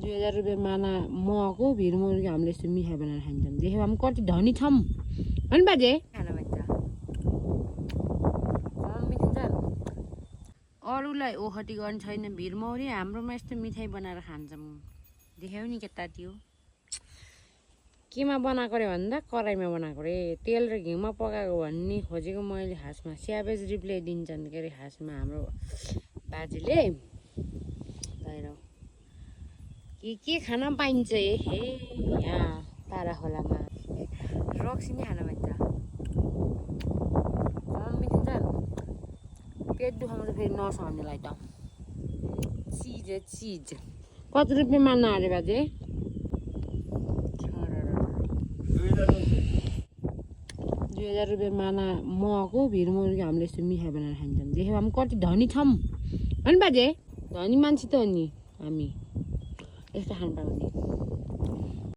2000 रुपियाँ माना मको भिरमुरको हामीले यस्तो मिठाई बनाएर खान्छौँ। देख्यो हामी कति धनी छौँ होइन बाजे? खाना भन्छ अरूलाई ओखती गर्ने छैन भिरमौरी हाम्रोमा यस्तो मिठाई बनाएर खान्छौँ। देख्यौ नि केटा त्यो केमा बनाएको रे भन्दा कराईमा बनाएको रे तेल र घिउमा पकाएको भन्ने खोजेको मैले। खासमा स्यावेज रिप्लाई दिन्छन् के अरे खासमा हाम्रो बाजेले। के खान पाइन्छ हे यहाँ तारा खोलामा रक्सी नै खान पाइन्छ। मिठिन्छ पेट दुखाउँछ फेरि नसर्नेलाई त चिज चिज। कति रुपियाँ मान्न अरे बाजे? 2000 रुपियाँ माना मको भिरमुरको हामीले यस्तो मिठाई बनाएर खान्छौँ। देख्यो हामी कति धनी छौँ होइन बाजे? धनी मान्छे त हो नि हामी यस्तो खानु पाउने।